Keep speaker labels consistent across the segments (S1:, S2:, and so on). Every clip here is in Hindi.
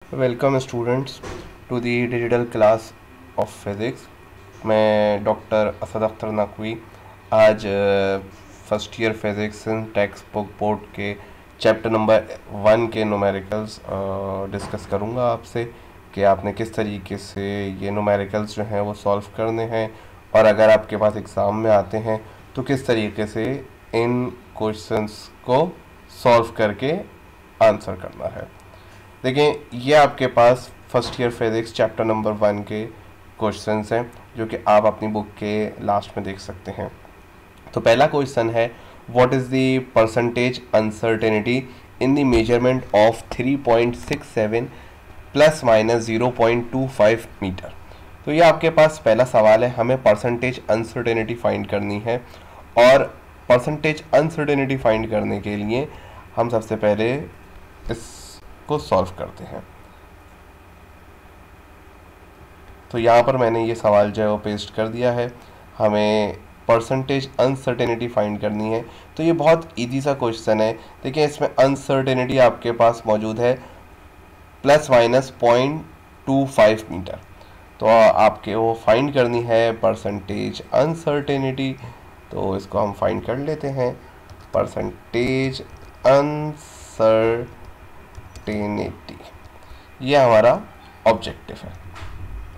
S1: Welcome students to the digital class of physics. मैं डॉक्टर असद अख्तर नकवी आज first year physics textbook board के चैप्टर नंबर 1 के न्यूमेरिकल्स डिस्कस करूंगा आपसे कि आपने किस तरीके से ये न्यूमेरिकल्स जो हैं वो सॉल्व करने हैं, और अगर आपके पास एग्ज़ाम में आते हैं तो किस तरीके से इन क्वेश्चंस को सॉल्व करके आंसर करना है। देखिए, ये आपके पास first year physics chapter number 1 के क्वेश्चंस हैं जो कि आप अपनी बुक के लास्ट में देख सकते हैं। तो पहला क्वेश्चन है, what is the percentage uncertainty in the measurement of 3.67 plus minus 0.25 metre. तो ये आपके पास पहला सवाल है, हमें परसेंटेज अनसर्टेनिटी फाइंड करनी है। और परसेंटेज अनसर्टेनिटी फाइंड करने के लिए हम सबसे पहले इसको सॉल्व करते हैं। तो यहाँ पर मैंने ये सवाल जो है वो पेस्ट कर दिया है। हमें परसेंटेज अनसर्टेनिटी फाइंड करनी है, तो ये बहुत इजी सा क्वेश्चन है। देखिए, इसमें अनसर्टेनिटी आपके पास मौजूद है प्लस माइनस 0.25 मीटर। तो आपके वो फाइंड करनी है परसेंटेज अनसर्टेनिटी। तो इसको हम फाइंड कर लेते हैं। परसेंटेज अनसर्टेनिटी ये हमारा ऑब्जेक्टिव है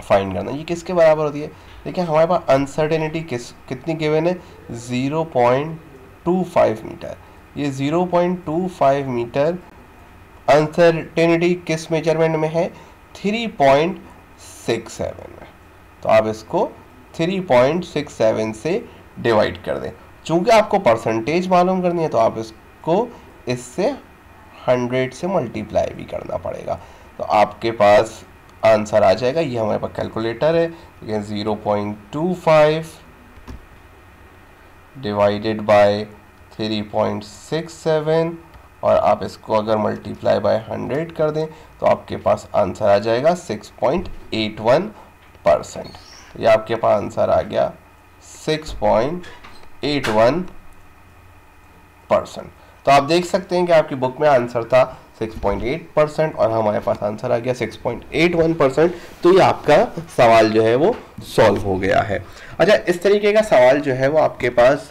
S1: फाइंड करना। ये किसके बराबर होती है? देखिए, हमारे पास अनसर्टेनिटी कितनी गिवन है? 0.25 मीटर। ये 0.25 मीटर अनसर्टेनिटी किस मेजरमेंट में है? 3.67 में। तो आप इसको 3.67 से डिवाइड कर दें। चूंकि आपको परसेंटेज मालूम करनी है तो आप इसको इससे 100 से मल्टीप्लाई भी करना पड़ेगा। तो आपके पास आंसर आ जाएगा। ये हमारे पास कैलकुलेटर है। देखिए, 0.25 डिवाइडेड बाय 3.67, और आप इसको अगर मल्टीप्लाई बाय 100 कर दें तो आपके पास आंसर आ जाएगा 6.81%। तो ये आपके पास आंसर आ गया 6.81%। तो आप देख सकते हैं कि आपकी बुक में आंसर था 6.8% और हमारे पास आंसर आ गया 6.81%। तो ये आपका सवाल जो है वो सॉल्व हो गया है। अच्छा, इस तरीके का सवाल जो है वो आपके पास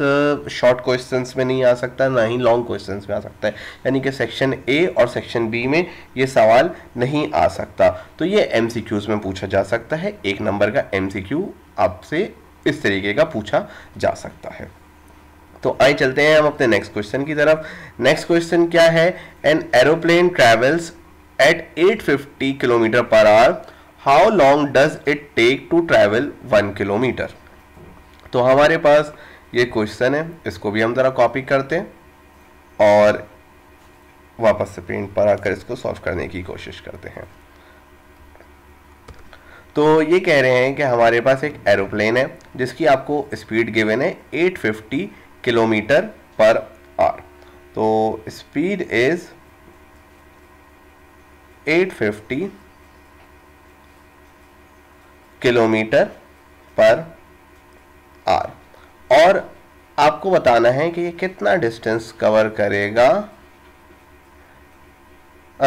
S1: शॉर्ट क्वेश्चंस में नहीं आ सकता, ना ही लॉन्ग क्वेश्चंस में आ सकता है। यानी कि सेक्शन ए और सेक्शन बी में ये सवाल नहीं आ सकता। तो ये एमसीक्यूज में पूछा जा सकता है। 1 नंबर का एमसीक्यू आपसे इस तरीके का पूछा जा सकता है। तो आइए चलते हैं हम अपने नेक्स्ट क्वेश्चन की तरफ। नेक्स्ट क्वेश्चन क्या है? An aeroplane travels at 850 kilometre per hour, how long does it take to travel 1 kilometre. तो हमारे पास ये क्वेश्चन है, इसको भी हम ज़रा कॉपी करते हैं और वापस से प्रिंट पर आकर इसको सॉल्व करने की कोशिश करते हैं। तो ये कह रहे हैं कि हमारे पास एक एरोप्लेन है जिसकी आपको स्पीड गिवन है 850 किलोमीटर पर आवर। तो speed is 850 kilometre per hour, और आपको बताना है कि ये कितना डिस्टेंस कवर करेगा।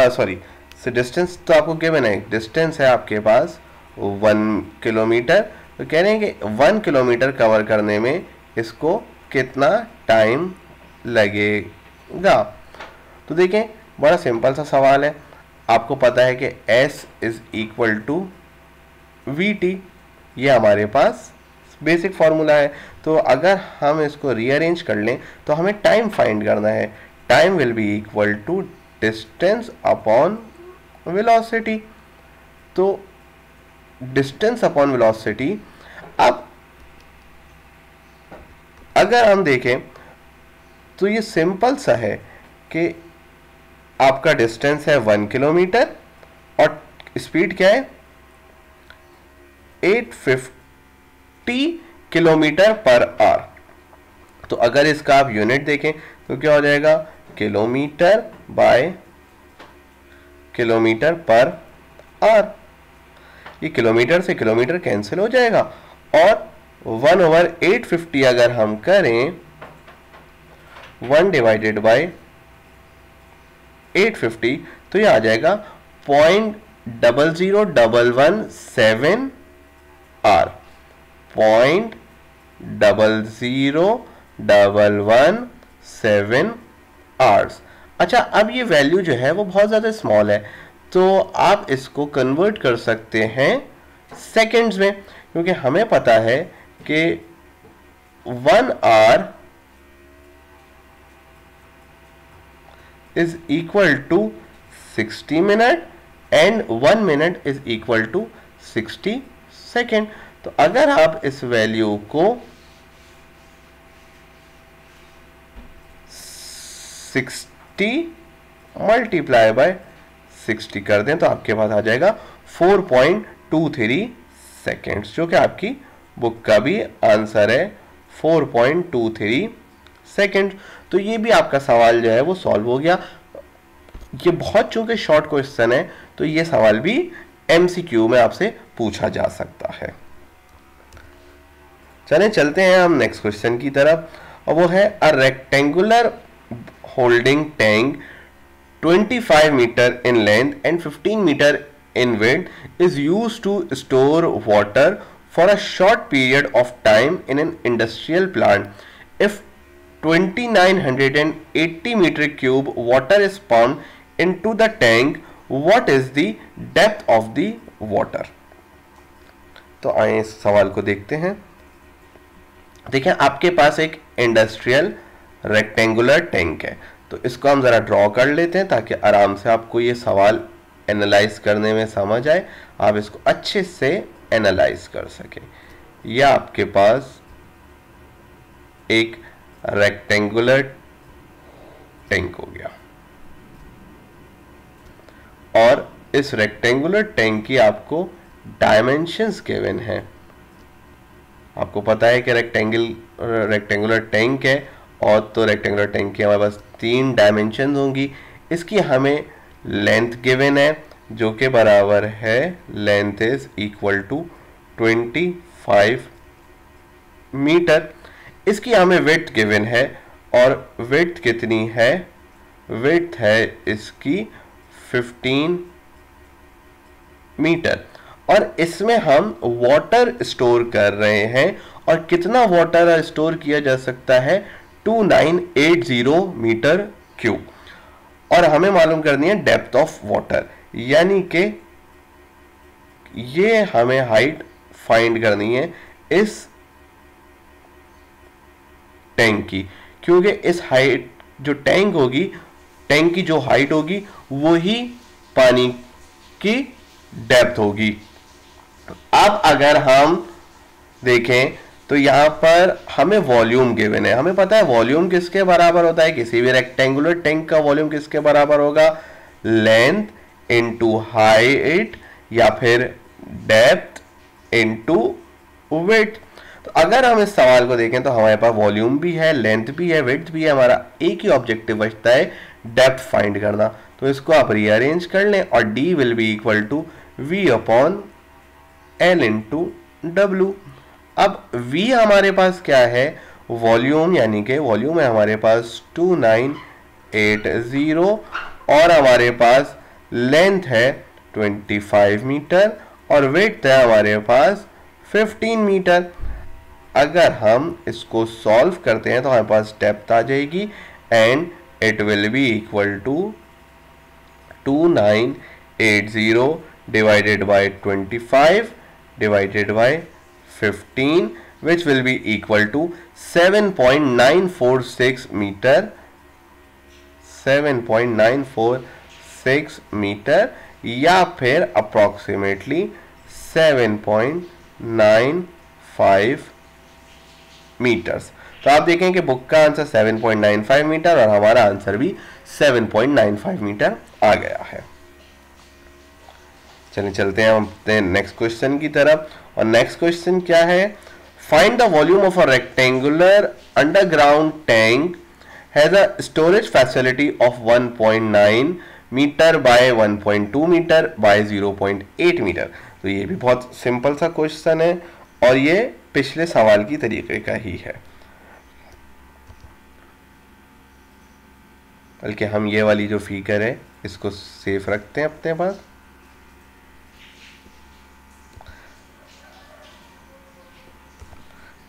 S1: सॉरी, डिस्टेंस तो आपको गिवन है, डिस्टेंस है आपके पास 1 किलोमीटर। तो कह रहे हैं कि 1 किलोमीटर कवर करने में इसको कितना टाइम लगेगा। तो देखें, बड़ा सिंपल सा सवाल है। आपको पता है कि S is equal to VT, ये हमारे पास बेसिक फार्मूला है। तो अगर हम इसको रीअरेंज कर लें तो हमें टाइम फाइंड करना है। Time will be equal to distance upon velocity. तो डिस्टेंस अपॉन वेलोसिटी, अब अगर हम देखें तो ये सिंपल सा है कि आपका डिस्टेंस है 1 किलोमीटर और स्पीड क्या है? 850 किलोमीटर पर आवर। तो अगर इसका आप यूनिट देखें तो क्या हो जाएगा? Kilometre bye kilometre per our. ये किलोमीटर से किलोमीटर कैंसिल हो जाएगा, और 1/850 अगर हम करें 1 डिवाइडेड बाय 850, तो ये आ जाएगा .00117 आर, 0.00117 आवर्स। अच्छा, अब ये वैल्यू जो है वो बहुत ज़्यादा स्मॉल है, तो आप इसको कन्वर्ट कर सकते हैं सेकेंड्स में, क्योंकि हमें पता है कि 1 hour is equal to 60 minute and 1 minute is equal to 60 second. तो अगर आप इस वैल्यू को 60 मल्टीप्लाई बाय 60 कर दें तो आपके पास आ जाएगा 4.23 सेकेंड्स, जो कि आपकी बुक का भी आंसर है, 4.23 सेकेंड। तो ये भी आपका सवाल जो है वो सॉल्व हो गया। ये बहुत चूंकि शॉर्ट क्वेश्चन है, तो ये सवाल भी एमसीक्यू में आपसे पूछा जा सकता है। चलें चलते हैं हम नेक्स्ट क्वेश्चन की तरफ, और वो है a rectangular holding tank 25 metre in length and 15 metre in width is used to store water for a short period of time in an industrial plant. If 2980 meter cube water is pumped into the tank, what is the depth of the water? तो आइए इस सवाल को देखते हैं। देखें, आपके पास एक इंडस्ट्रियल रेक्टेंगुलर टैंक है, तो इसको हम ज़रा ड्रॉ कर लेते हैं ताकि आराम से आपको ये सवाल एनालाइज करने में समझ आए, आप इसको अच्छे से एनालाइज कर सकें। यह आपके पास एक रेक्टेंगुलर टैंक हो गया, और इस रेक्टेंगुलर टैंक की आपको डायमेंशंस गिवन है। आपको पता है कि रेक्टेंगुलर टैंक है, और तो रेक्टेंगुलर टैंक की हमारे पास 3 डायमेंशन होंगी। इसकी हमें लेंथ गिवन है, जो कि बराबर है, length is equal to 25 metre. इसकी हमें विड्थ गिवन है, और विड्थ कितनी है? विड्थ है इसकी 15 मीटर, और इसमें हम वाटर स्टोर कर रहे हैं, और कितना वाटर स्टोर किया जा सकता है? 2980 मीटर क्यूब। और हमें मालूम करनी है डेप्थ ऑफ वाटर, यानी कि ये हमें हाइट फाइंड करनी है इस टैंक की, क्योंकि इस हाइट जो टैंक होगी, टैंक की जो हाइट होगी वही पानी की डेप्थ होगी। अब अगर हम देखें तो यहां पर हमें वॉल्यूम गिवन है। हमें पता है वॉल्यूम किसके बराबर होता है, किसी भी रेक्टेंगुलर टैंक का वॉल्यूम किसके बराबर होगा? लेंथ इनटू हाइट या फिर डेप्थ इनटू विड्थ। तो अगर हम इस सवाल को देखें तो हमारे पास वॉल्यूम भी है, लेंथ भी है, विड्थ भी है, हमारा एक ही ऑब्जेक्टिव बचता है, डेप्थ फाइंड करना। तो इसको आप रीअरेंज कर लें, और D will be equal to V upon L into W। अब V हमारे पास क्या है? वॉल्यूम, यानी कि वॉल्यूम है हमारे पास 2980, और हमारे पास लेंथ है 25 मीटर, और विड्थ है हमारे पास 15 मीटर। अगर हम इसको सॉल्व करते हैं तो हमारे पास डेप्थ आ जाएगी, and it will be equal to 2980 divided by 25 divided by 15, which will be equal to 7.946 metre, 7.946 metre, या फिर अप्रोक्सीमेटली 7.95 मीटर्स। तो आप देखें कि बुक का आंसर 7.95 मीटर और हमारा आंसर भी 7.95 मीटर आ गया है। चलिए चलते हैं हम अपने नेक्स्ट क्वेश्चन की तरफ, और नेक्स्ट क्वेश्चन क्या है? Find the volume of a rectangular underground tank has a storage facility of 1.9 metre by 1.2 metre by 0.8 metre. तो ये भी बहुत सिंपल सा क्वेश्चन है, और ये पिछले सवाल की तरीके का ही है, बल्कि हम ये वाली जो फिगर है इसको सेफ रखते हैं अपने पास।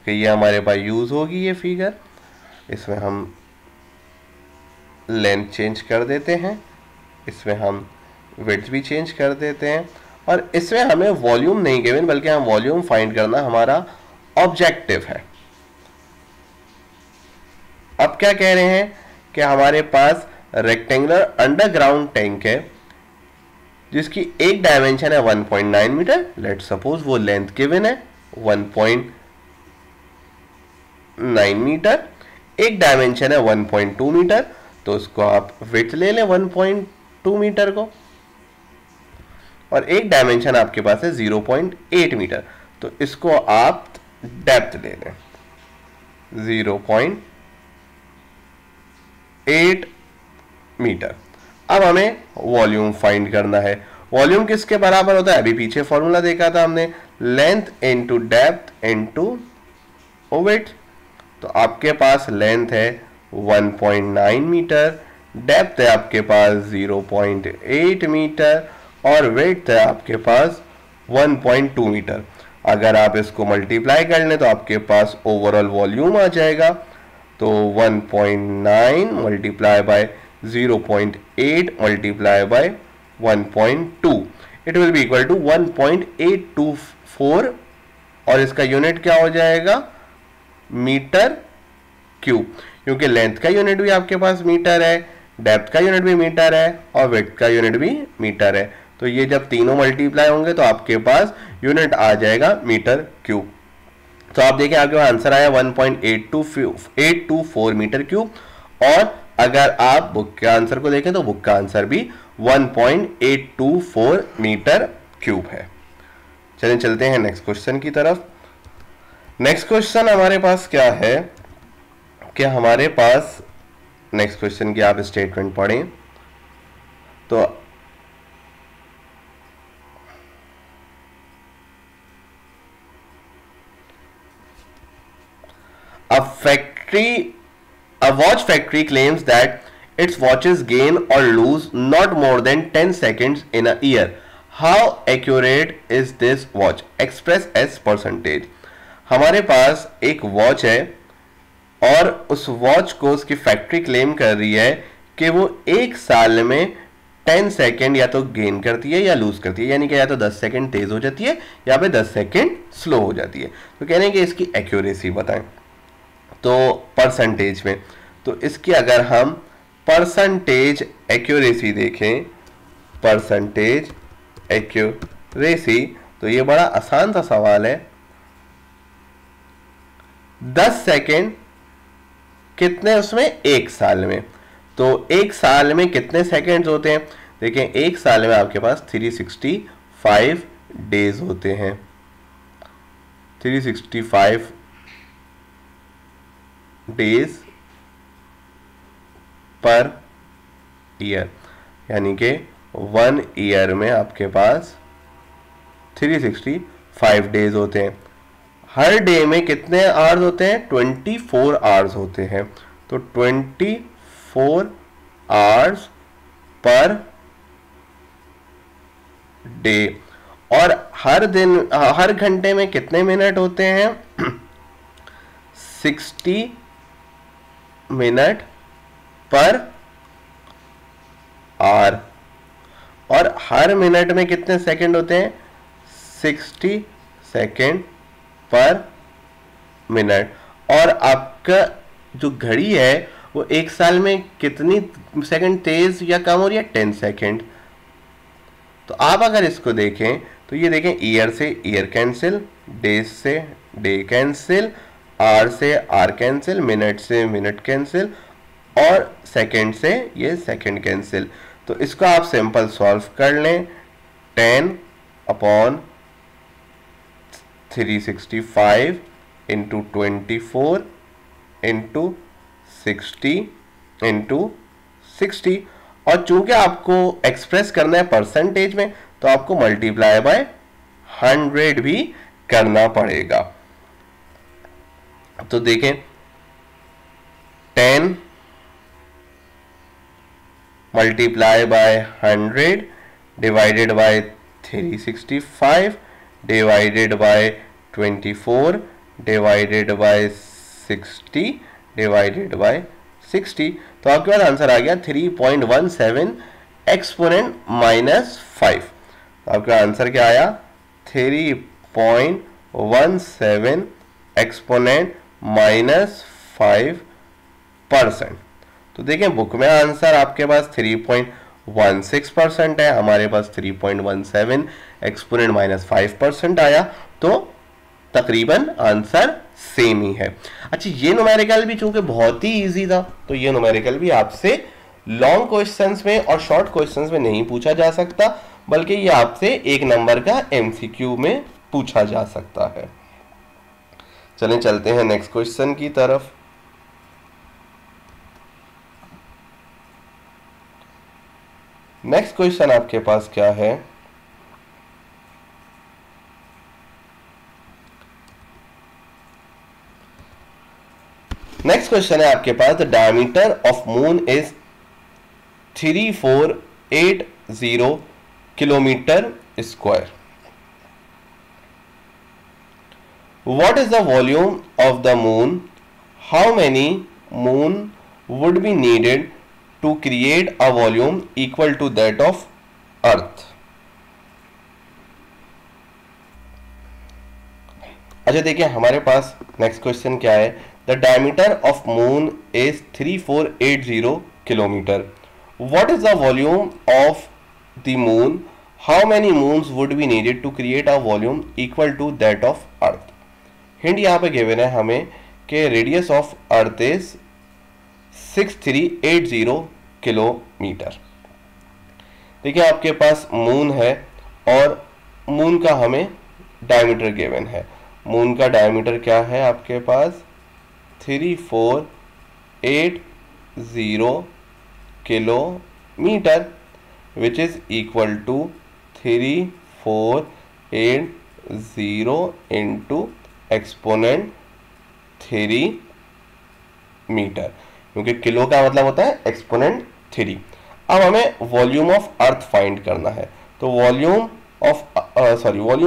S1: कि ये हमारे पास यूज़ होगी ये फिगर। इसमें हम लेंथ चेंज कर देते हैं, इसमें हम विड्थ भी चेंज कर देते हैं, और इसमें हमें वॉल्यूम नहीं गिवन बल्कि हम वॉल्यूम फाइंड करना हमारा ऑब्जेक्टिव है। अब क्या कह रहे हैं कि हमारे पास रेक्टेंगुलर अंडरग्राउंड टैंक है जिसकी एक डायमेंशन है 1.9 मीटर। लेट सपोज वो लेंथ गिवन है 1.9 मीटर, एक डायमेंशन है 1.2 मीटर, तो उसको आप विड्थ ले लें 1.2 मीटर को, और एक डायमेंशन आपके पास है 0.8 मीटर, तो इसको आप डेप्थ ले लें 0.8 मीटर। अब हमें वॉल्यूम फाइंड करना है। वॉल्यूम किसके बराबर होता है? अभी पीछे फॉर्मूला देखा था हमने, length into depth into width. तो आपके पास लेंथ है 1.9 मीटर, डेप्थ है आपके पास 0.8 मीटर, और विड्थ है आपके पास 1.2 मीटर। अगर आप इसको मल्टीप्लाई कर लें तो आपके पास ओवरऑल वॉल्यूम आ जाएगा। तो 1.9 multiply by 0.8 multiply by 1.2, it will be equal to 1.824, और इसका यूनिट क्या हो जाएगा? मीटर क्यूब, क्योंकि लेंथ का यूनिट भी आपके पास मीटर है, डेप्थ का यूनिट भी मीटर है, और विड्थ का यूनिट भी मीटर है। तो ये जब तीनों मल्टीप्लाई होंगे तो आपके पास यूनिट आ जाएगा मीटर क्यूब। तो आप देखिए आपके पास आंसर आया 1.824 मीटर क्यूब, और अगर आप बुक के आंसर को देखें तो बुक का आंसर भी 1.824 मीटर क्यूब है। चलिए चलते हैं नेक्स्ट क्वेश्चन की तरफ। नेक्स्ट क्वेश्चन हमारे पास क्या है कि हमारे पास नेक्स्ट क्वेश्चन की आप स्टेटमेंट पढ़ें तो a watch factory claims that its watches gain or lose not more than 10 seconds in a year. How accurate is this watch? Express as percentage. हमारे पास एक वॉच है और उस वॉच को उसकी फैक्ट्री क्लेम कर रही है कि वो एक साल में 10 सेकेंड या तो गेन करती है या लूज करती है, यानी कि या तो 10 सेकेंड तेज हो जाती है या फिर 10 सेकेंड स्लो हो जाती है। तो कहने कि इसकी एक्यूरेसी बताएं तो परसेंटेज में, तो इसकी अगर हम परसेंटेज एक्यूरेसी देखें, परसेंटेज एक्यूरेसी, तो ये बड़ा आसान सा सवाल है। 10 सेकेंड कितने उसमें? एक साल में। तो एक साल में कितने सेकेंड्स होते हैं? देखें एक साल में आपके पास 365 डेज होते हैं, 365 डेज पर ईयर, यानी कि 1 ईयर में आपके पास 365 डेज होते हैं। हर डे में कितने आवर्स होते हैं? 24 आवर्स होते हैं। तो 24 आवर्स पर डे, और हर दिन हर घंटे में कितने मिनट होते हैं? 60 मिनट पर आवर, और हर मिनट में कितने सेकंड होते हैं? 60 सेकंड पर मिनट। और आपका जो घड़ी है वो एक साल में कितनी सेकंड तेज या कम हो रही है? 10 सेकंड। तो आप अगर इसको देखें तो ये देखें, ईयर से ईयर कैंसिल, डेज से डे कैंसिल, आवर से आवर कैंसिल, मिनट से मिनट कैंसिल, और सेकंड से ये सेकंड कैंसिल। तो इसको आप सिंपल सॉल्व कर लें, 10/365 इंटू 24 इंटू 60, और चूंकि आपको एक्सप्रेस करना है परसेंटेज में तो आपको मल्टीप्लाई बाय 100 भी करना पड़ेगा। तो देखें 10 multiply by 100 divided by 365 divided by 24 divided by 60 divided by 60। तो आपके पास आंसर आ गया 3.17 एक्सपोनेंट -5। तो आपका आंसर क्या आया? 3.17 एक्सपोनेंट -5%। तो देखें बुक में आंसर आपके पास 3.16% है, हमारे पास 3.17 एक्सपोनेंट -5% आया। तो तकरीबन आंसर सेम ही है। अच्छा, ये न्यूमेरिकल भी चूंकि बहुत ही इजी था, तो ये न्यूमेरिकल भी आपसे लॉन्ग क्वेश्चंस में और शॉर्ट क्वेश्चंस में नहीं पूछा जा सकता, बल्कि ये आपसे 1 नंबर का एमसीक्यू में पूछा जा सकता है। चलें चलते हैं नेक्स्ट क्वेश्चन की तरफ। नेक्स्ट क्वेश्चन आपके पास क्या है? नेक्स्ट क्वेश्चन है आपके पास, the diameter of moon is 3480 kilometre square. What is the volume of the moon? How many moon would be needed to create a volume equal to that of Earth? अच्छा देखिए, हमारे पास नेक्स्ट क्वेश्चन क्या है? The diameter of moon is 3480 kilometre. What is the volume of the moon? How many moons would be needed to create a volume equal to that of Earth? Hint यहाँ पे गिवन है हमें कि radius of Earth is 6380 kilometre. देखिए आपके पास मून है और मून का हमें डायमीटर गिवन है। मून का डायमीटर क्या है आपके पास? 3480 kilometre, which is equal to 3480 into exponent 3 metre, क्योंकि किलो का मतलब होता है एक्सपोनेंट 3। अब हमें वॉल्यूम ऑफ अर्थ फाइंड करना है, तो वॉल्यूम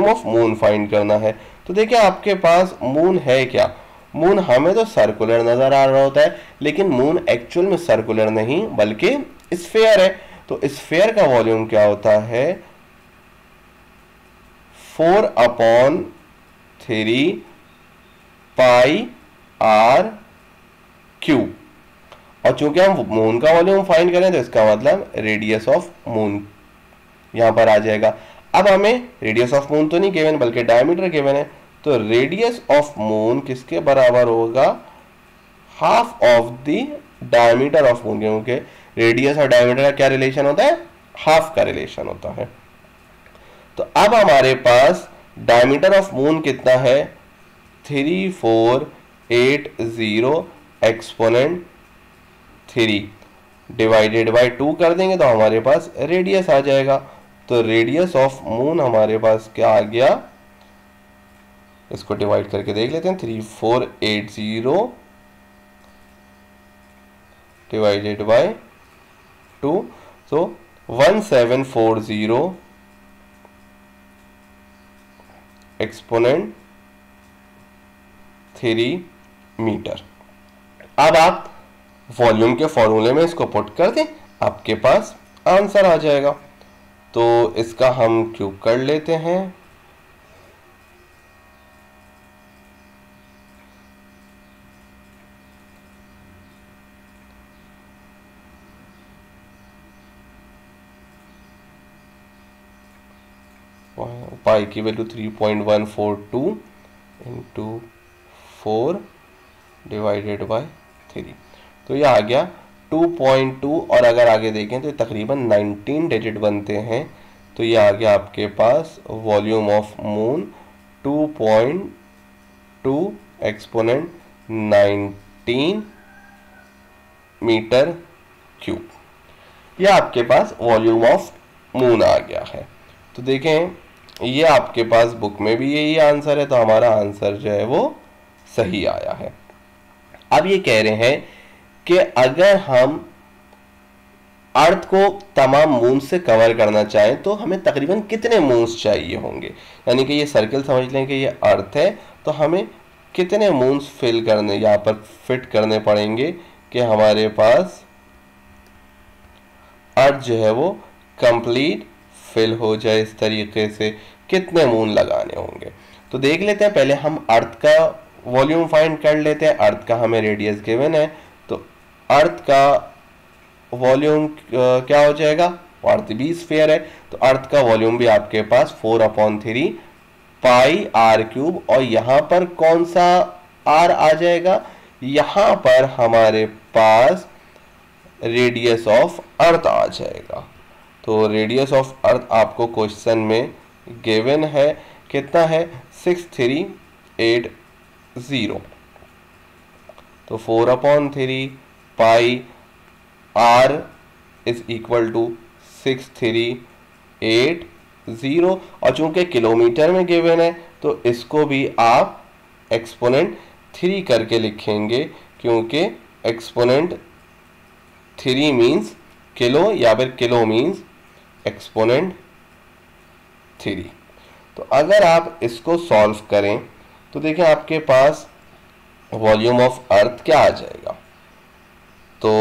S1: ऑफ मून फाइंड करना है। तो देखिए आपके पास मून है क्या? मून हमें तो सर्कुलर नजर आ रहा होता है, लेकिन मून एक्चुअल में सर्कुलर नहीं बल्कि स्फेयर है। तो स्फेयर का वॉल्यूम क्या होता है? 4/3 पाई आर क्यूब। और चूंकि हम मून का वॉल्यूम फाइंड करें तो इसका मतलब रेडियस ऑफ मून यहां पर आ जाएगा। अब हमें रेडियस ऑफ मून तो नहीं गिवन बल्कि डायमीटर गिवन है, तो रेडियस ऑफ मून किसके बराबर होगा? Half of the diameter of moon, क्योंकि रेडियस और डायमीटर का क्या रिलेशन होता है? हाफ का रिलेशन होता है। तो अब हमारे पास डायमीटर ऑफ मून कितना है? 3480 एक्सपोनेंट 3 डिवाइडेड बाय 2 कर देंगे तो हमारे पास रेडियस आ जाएगा। तो रेडियस ऑफ मून हमारे पास क्या आ गया? इसको डिवाइड करके देख लेते हैं। 3480 डिवाइडेड बाय 2, तो 1740 एक्सपोनेंट 3 मीटर। अब आप वॉल्यूम के फॉर्मूले में इसको पुट कर दें, आपके पास आंसर आ जाएगा। तो इसका हम क्यूब कर लेते हैं। पाई की वैल्यू 3.142 इंटू 4 डिवाइडेड बाय 3, तो ये आ गया 2.2। और अगर आगे देखें तो तकरीबन 19 डिजिट बनते हैं। तो ये आ गया आपके पास volume of moon 2.2 exponent 19 metre cube. ये आपके पास वॉल्यूम ऑफ मून आ गया है। तो देखें ये आपके पास बुक में भी यही आंसर है, तो हमारा आंसर जो है वो सही आया है। अब ये कह रहे हैं कि अगर हम अर्थ को तमाम मून से कवर करना चाहें तो हमें तकरीबन कितने मून्स चाहिए होंगे। यानी कि ये सर्कल समझ लें कि ये अर्थ है, तो हमें कितने मून्स फिल करने यहाँ पर फिट करने पड़ेंगे कि हमारे पास अर्थ जो है वो कंप्लीट फिल हो जाए। इस तरीके से कितने मून लगाने होंगे, तो देख लेते हैं। पहले हम अर्थ का वॉल्यूम फाइंड कर लेते हैं। अर्थ का हमें रेडियस गिवन है, तो अर्थ का वॉल्यूम क्या हो जाएगा, अर्थ भी स्फीयर है, तो अर्थ का वॉल्यूम भी आपके पास 4/3 पाई आर क्यूब। और यहां पर कौन सा आर आ जाएगा, यहां पर हमारे पास रेडियस ऑफ अर्थ आ जाएगा। तो रेडियस ऑफ अर्थ आपको क्वेश्चन में गिवन है, कितना है 6380। तो 4/3 पाई आर इज इक्वल टू 6380। और चूंकि किलोमीटर में गिवन है तो इसको भी आप एक्सपोनेंट 3 करके लिखेंगे, क्योंकि एक्सपोनेंट 3 मीन्स किलो या फिर किलो मीन्स एक्सपोनेंट 3। तो अगर आप इसको सॉल्व करें तो देखिए आपके पास वॉल्यूम ऑफ अर्थ क्या आ जाएगा। तो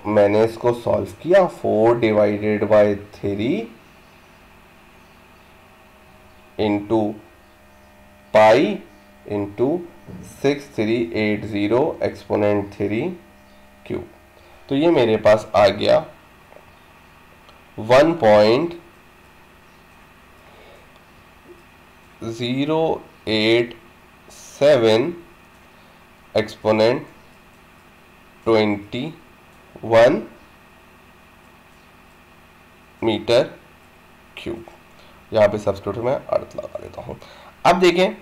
S1: मैंने इसको सॉल्व किया, 4/3 into pi into 6380 exponent 3 cube. तो ये मेरे पास आ गया 1.087 एक्सपोनेंट 21 मीटर क्यूब। यहाँ पे सब्स्टिट्यूट में अर्थ लगा देता हूँ। अब देखें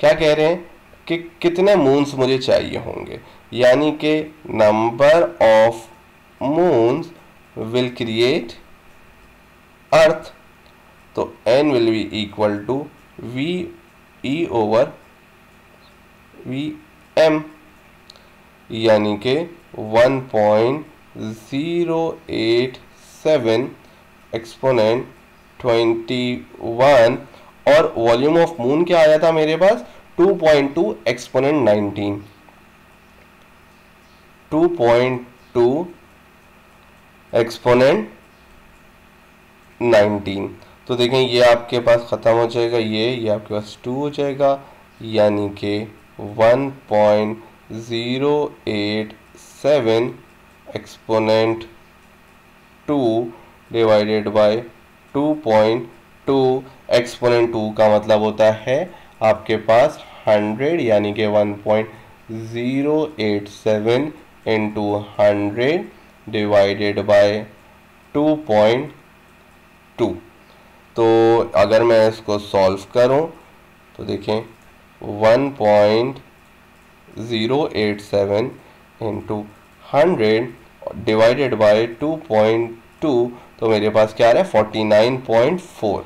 S1: क्या कह रहे हैं कि कितने मून्स मुझे चाहिए होंगे, यानी कि number of moons will create earth. तो n will be equal to V E over V M, यानी कि 1.087 एक्सपोनेंट 21। और वॉल्यूम ऑफ मून क्या आया था मेरे पास 2.2 एक्सपोनेंट 19, 2.2 एक्सपोनेंट 19। तो देखें ये आपके पास ख़त्म हो जाएगा, ये आपके पास 2 हो जाएगा, यानी कि 1.087 एक्सपोनेंट 2 डिवाइडेड बाय 2.2। एक्सपोनेंट 2 का मतलब होता है आपके पास 100, यानी कि 1.087 इंटू 100 डिवाइडेड बाय 2.2। तो अगर मैं इसको सॉल्व करूं तो देखें 1.087 इंटू 100 डिवाइडेड बाय 2.2, तो मेरे पास क्या आ रहा है 49.4।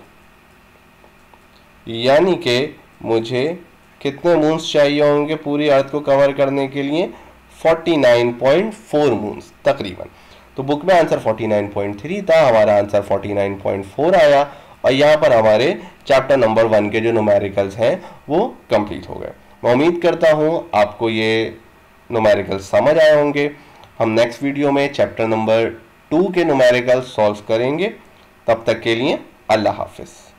S1: यानी कि मुझे कितने मून्स चाहिए होंगे पूरी अर्थ को कवर करने के लिए, 49.4 मून्स तकरीबन। तो बुक में आंसर 49.3 था, हमारा आंसर 49.4 आया। और यहाँ पर हमारे चैप्टर नंबर 1 के जो न्यूमेरिकल्स हैं वो कंप्लीट हो गए। मैं उम्मीद करता हूँ आपको ये न्यूमेरिकल्स समझ आए होंगे। हम नेक्स्ट वीडियो में चैप्टर नंबर 2 के न्यूमेरिकल्स सॉल्व करेंगे। तब तक के लिए अल्लाह हाफिज़।